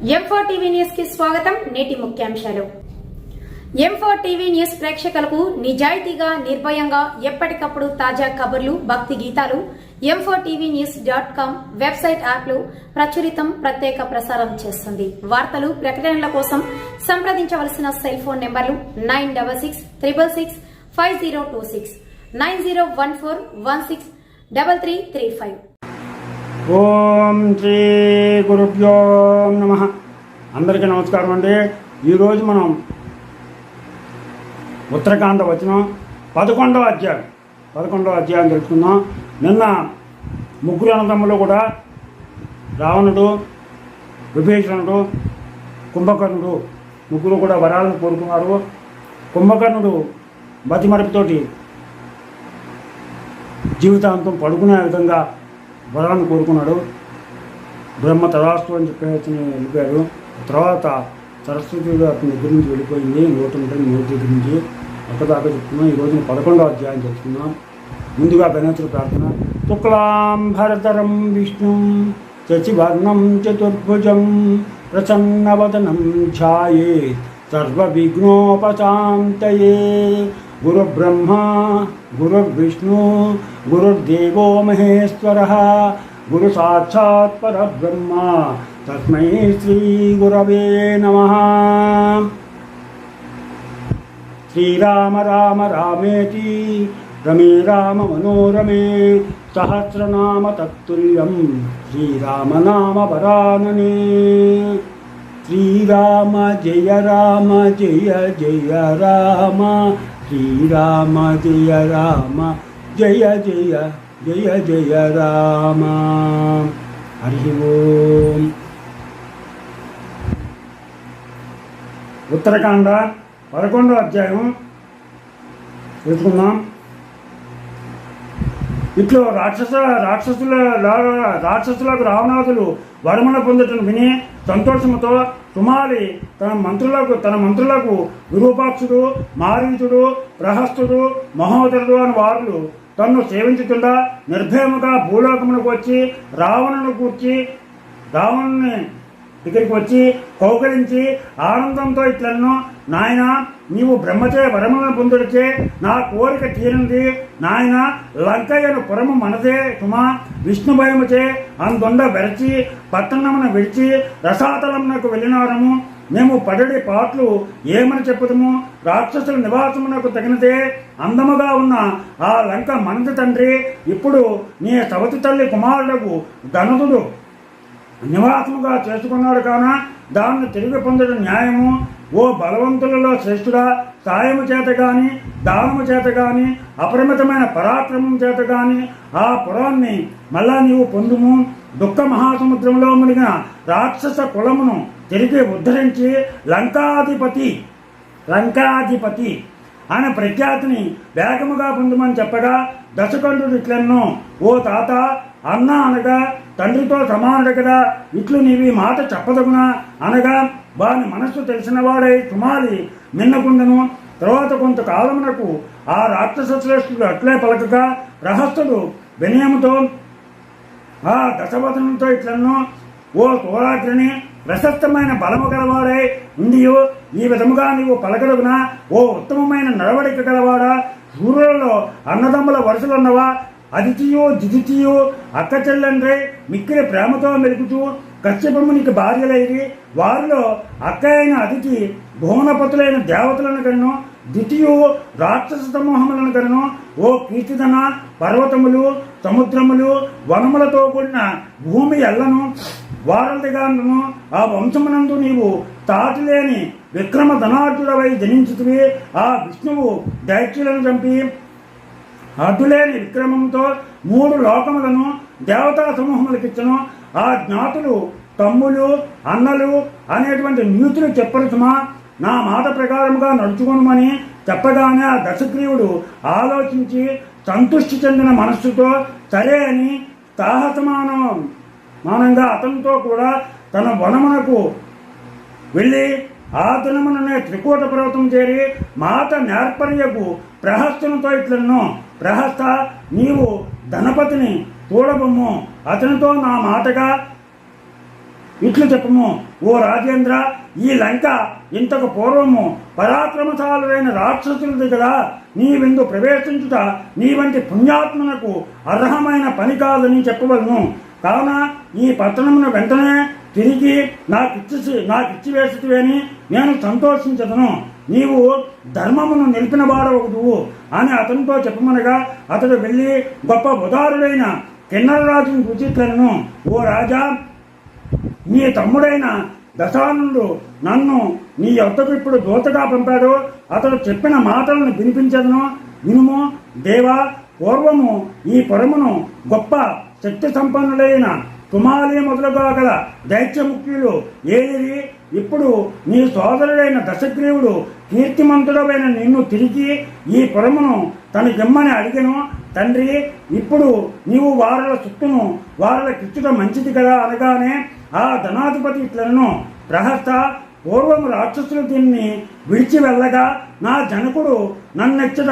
M4 TV news కి స్వాగతం. నేటి ముఖ్యాంశాలు. M4 టీవీ న్యూస్ ప్రేక్షకులకు నిజాయితీగా, నిర్భయంగా ఎప్పటికప్పుడు తాజా కబుర్లు, భక్తి గీతాలు m4tvnews.com వెబ్సైట్ యాప్లు ప్రచురితం, ప్రత్యేక ప్రసారం చేస్తుంది. వార్తలు, ప్రకటనల కోసం సంప్రదించవలసిన సెల్ ఫోన్ నెంబర్లు 9666665026 9014163335. ఓం శ్రీ గురుభ్యో నమః. అందరికీ నమస్కారం అండి. ఈరోజు మనం ఉత్తరకాండ వచనం 11వ అధ్యాయం తెలుసుకుందాం. నిన్న ముగ్గురు అన్నదమ్ములు కూడా రావణుడు, విభీషణుడు, కుంభకర్ణుడు ముగ్గురు కూడా వరాలను కోరుకున్నారు. కుంభకర్ణుడు మతిమరుపుతోటి జీవితాంతం పడుకునే విధంగా వరాలను కోరుకున్నాడు. బ్రహ్మ తదాస్తు అని చెప్పేసి వెళ్ళిపోయాడు. తర్వాత సరస్వతి అతని దగ్గర నుంచి వెళ్ళిపోయింది. నోటి గురించి ఒక్కదాకా చెప్తున్నాం. ఈరోజు 11వ అధ్యాయం చెప్తున్నాం. ముందుగా గణేశుడి ప్రార్థన. శుక్లాంబరధరం విష్ణు శశివర్ణం చతుర్భుజం ప్రసన్నవదనం ఛాయేత్ సర్వవిఘ్నోపశాంతయే. గురుబ్రహ్మ గురుర్విష్ణు గురుర్దేవో మహేశ్వరః గురు సాక్షాత్ పరబ్రహ్మ తస్మై శ్రీ గురవే నమః. శ్రీరామ రామ రామేతి రమే రామ మనోరమే సహస్రనామ తత్తుల్యం శ్రీరామ నామ వరాననే. శ్రీరామ జయ రామ జయ జయ రామ శ్రీరామ జయ రామ జయ జయ జయ జయ రామ. హరి ఓం. ఉత్తరకాండ 11వ అధ్యాయం తెలుసుకుందాం. ఇట్లు రాక్షసులకు రావణాదులు వరమున పొందటం విని సంతోషముతో సుమాలి తన మంత్రులకు విరూపాక్షుడు, మారీచుడు, ప్రహస్తుడు, మహోదరుడు అని వారు తన్ను సేవించుతుండా నిర్భయముగా భూలోకమునకు వచ్చి రావణుని దగ్గరికి వచ్చి కౌకలించి ఆనందంతో ఇట్లను, నాయన నీవు బ్రహ్మచే వరములను పొందుడిచే నా కోరిక తీరింది. నాయన లంకయ్యను పురము మనదే సుమా. విష్ణు భయముచే అందొండ వెరచి పట్టణమును విడిచి రసాతలమునకు వెళ్ళినారము. మేము పడడి పాటలు ఏమని చెప్పుదము. రాక్షసుల నివాసమునకు తగినదే అందముగా ఉన్న ఆ లంక మనది తండ్రి. ఇప్పుడు నీ సవతి తల్లి కుమారులకు ధనుడు నివాసముగా చేసుకున్నాడు కాన దాన్ని తిరిగి పొందడం న్యాయము. ఓ బలవంతులలో శ్రేష్ఠుడా, సాయము చేత గాని, దానము చేత గాని, అపరిమితమైన పరాక్రమం చేత గాని ఆ పురాన్ని మళ్ళా నీవు పొందుము. దుఃఖ మహాసముద్రంలో మునిగిన రాక్షస కులమును తిరిగి ఉద్ధరించి లంకాధిపతి అనే ప్రఖ్యాతిని వేగముగా పొందుమని చెప్పగా దశకంఠుడు ఇట్లెన్నో, ఓ తాత, అన్న అనగా తండ్రితో సమానుడు కదా, ఇట్లు నీవి మాట చెప్పదగునా అనగా వాని మనస్సు తెలిసిన వాడై సుమాలి మిన్నకుండను. తర్వాత కొంతకాలమునకు ఆ రాక్షస శ్రేష్ఠుడు అట్లే పలకగా ప్రహస్తుడు వినయముతో ఆ దశవదనంతో ఇట్లన్నో, ఓ తోరాగ్రిని, ప్రశస్తమైన బలము గలవాడై ఉండియో ఈ విధముగా నీవు పలకలుగునా. ఓ ఉత్తమమైన నడవడిక గలవాడా, సూర్యులలో అన్నదమ్ముల వరుసలున్నవా, అదితియో దిదితియో అక్క చెల్లెండ్రై మిక్కిలి ప్రేమతో మెలుకుతూ కశ్యపమునికి భార్యలైరి. వారిలో అక్క అయిన అదితి భువనపతులైన దేవతలను కను, ద్వితీయు రాక్షస సమూహములను కను. ఓ కీర్తిధన, పర్వతములు, సముద్రములు, వనములతో కూడిన భూమి ఎల్లను వారధిగాను. ఆ వంశమునందు నీవు తాటిలేని విక్రమ ధనార్జుడవై జనించుతువి. ఆ విష్ణువు దైత్యులను చంపి అడ్డులేని విక్రమంతో 3 లోకములను దేవతా సమూహములకిచ్చను. ఆ జ్ఞాతులు తమ్ములు, అన్నలు అనేటువంటి నీతులు చెప్పరు సుమా. నా మాట ప్రకారముగా నడుచుకోమని చెప్పగానే ఆ దశగ్రీవుడు ఆలోచించి సంతృష్టి చెందిన మనస్సుతో సరే అని సాహసమానంగా అతనితో కూడా తన వనమునకు వెళ్ళి ఆ దినముననే త్రికూట పర్వతం చేరి మాట నేర్పర్యకు ప్రహస్తునితో ఇట్లన్నో, ప్రహస్త, నీవు ధనపతిని తోడబొమ్ము, అతనితో నా మాటగా ఇట్లు చెప్పము, ఓ రాజేంద్ర, ఈ లంక ఇంతకు పూర్వము పరాక్రమశాలురైన రాక్షసులది కదా. నీవెందు ప్రవేశించుట నీ వంటి పుణ్యాత్మనకు అర్హమైన పని కాదని చెప్పవలను. కావున ఈ పట్టణమును వెంటనే తిరిగి నాకిచ్చి వేసితివేని నేను సంతోషించదను. నీవు ధర్మమును నిలిపిన వాడవదువు అని అతనితో చెప్పమనగా అతడు వెళ్ళి గొప్ప ఉదారుడైన కిన్నరరాజును గుర్చిట్లను, ఓ రాజా, నీ తమ్ముడైన దశాననుడు నన్ను నీ యొద్దకు ఇప్పుడు దూతగా పంపాడు. అతడు చెప్పిన మాటలను వినిపించదను, వినుము. దేవా, పూర్వము ఈ పురమును గొప్ప శక్తి సంపన్నులైన తుమాలి మొదలుగా గల దైత్యముఖ్యులు ఏలిరి. ఇప్పుడు నీ సోదరుడైన దశగ్రీవుడు కీర్తిమంతుడమైన నిన్ను తిరిగి ఈ పురమును తనకిమ్మని అడిగను. తండ్రి, ఇప్పుడు నీవు వారల చుట్టూను వారలకిచ్చుట మంచిది కదా అనగానే ఆ ధనాధిపతి ఇట్లను, ప్రహస్త, పూర్వము రాక్షసులు దీన్ని విడిచి వెళ్ళగా నా జనకుడు నన్నెచ్చట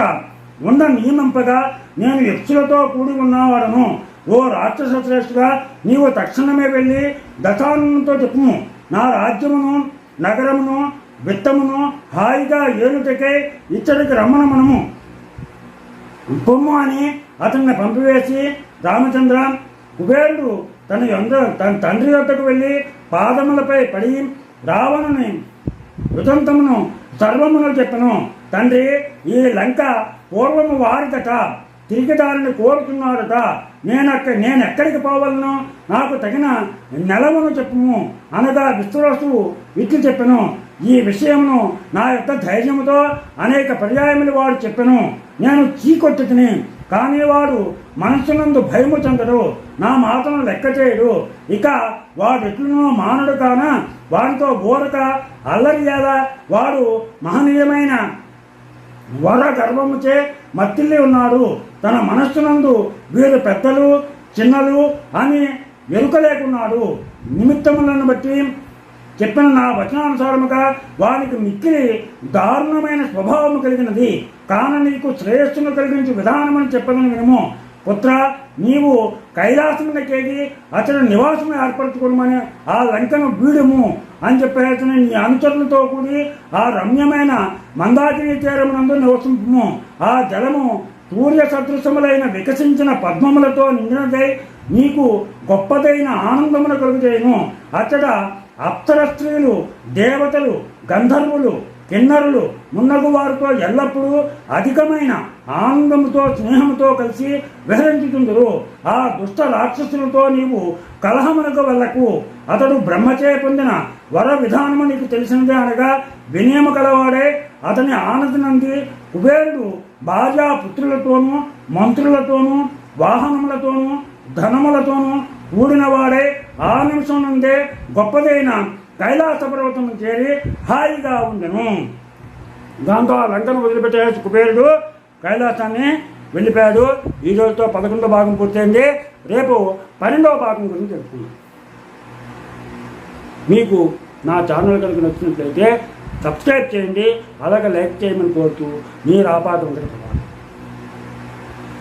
ఉన్న నియమింపగా నేను యక్షులతో కూడి ఉన్నవాడను. ఓ రాక్షస శ్రేష్ఠుగా, నీవు తక్షణమే వెళ్ళి దశానంతో చెప్పుము, నా రాజ్యమును నగరమును విత్తమును హాయిగా ఏలుటకై ఇచ్చడికి రమ్మనమనము పొమ్ము అని అతన్ని పంపివేసి రామచంద్ర, కుబేరుడు తన తండ్రి వద్దకు వెళ్ళి పాదములపై పడి రావణుని వృతంతమును సర్వమును చెప్పను. తండ్రి, ఈ లంక పూర్వము వారిదట, తిరిగి దానిని కోరుతున్నారట. నేనెక్కడికి పోవలను, నాకు తగిన నెలవును చెప్పుము అనగా విశ్వవసువు ఇట్లు చెప్పెను. ఈ విషయమును నా యొక్క ధైర్యముతో అనేక పర్యాయములు వాడు చెప్పెను. నేను చీకొట్టుకుని, కానీ వాడు మనస్సునందు భయము చెందడు, నా మాటను లెక్క చేయడు. ఇక వాడెట్లునో మానడు కాన వాడితో ఊరక అల్లరియాల వాడు మహనీయమైన వర గర్వముచే మత్తిల్లి ఉన్నాడు. తన మనస్సునందు వీరు పెద్దలు చిన్నలు అని ఎరుక లేకున్నాడు. నిమిత్తములను బట్టి చెప్పిన నా వచనానుసారముగా వానికి మిక్కిలి దారుణమైన స్వభావము కలిగినది. కాన నీకు శ్రేయస్సును కలిగించే విధానమని చెప్పదని వినము. పుత్ర, నీవు కైలాసమునకేగి అతడు నివాసము ఏర్పరచుకోమని ఆ లంకను వీడుము అని చెప్పేసి నీ అనుచరులతో కూడి ఆ రమ్యమైన మందాకిని తీరమునందు నివసింపుము. ఆ జలము సూర్య సదృశములైన వికసించిన పద్మములతో నిండినదై నీకు గొప్పదైన ఆనందమును కలుగుచేయును. అచ్చట అప్సర స్త్రీలు, దేవతలు, గంధర్వులు, కిన్నరులు మున్నగు వారితో ఎల్లప్పుడూ అధికమైన ఆనందముతో స్నేహముతో కలిసి విహరించుతుందరు. ఆ దుష్ట రాక్షసులతో నీవు కలహమునకు వెళ్ళకు. అతడు బ్రహ్మచే పొందిన వర విధానము నీకు తెలిసినదే అనగా వినయము కలవాడే అతని ఆనందనంది కుబేరుడు భార్యా పుత్రులతోనూ మంత్రులతోనూ వాహనములతోనూ ధనములతోనూ కూడినవాడే ఆ నిమిషం నుండే గొప్పదైన కైలాస పర్వతం చేరి హాయిగా ఉండెను. దాంతో ఆ లంకను వదిలిపెట్టే కుబేరుడు కైలాసాన్ని వెళ్ళిపోయాడు. ఈ రోజుతో 11వ భాగం పూర్తయింది. రేపు 12వ భాగం గురించి తెలుసుకుందాం. మీకు నా ఛానల్ కనుక నచ్చినట్లయితే సబ్స్క్రైబ్ చేయండి, అలాగే లైక్ చేయమని కోరుతూ మీరు ఆపాదం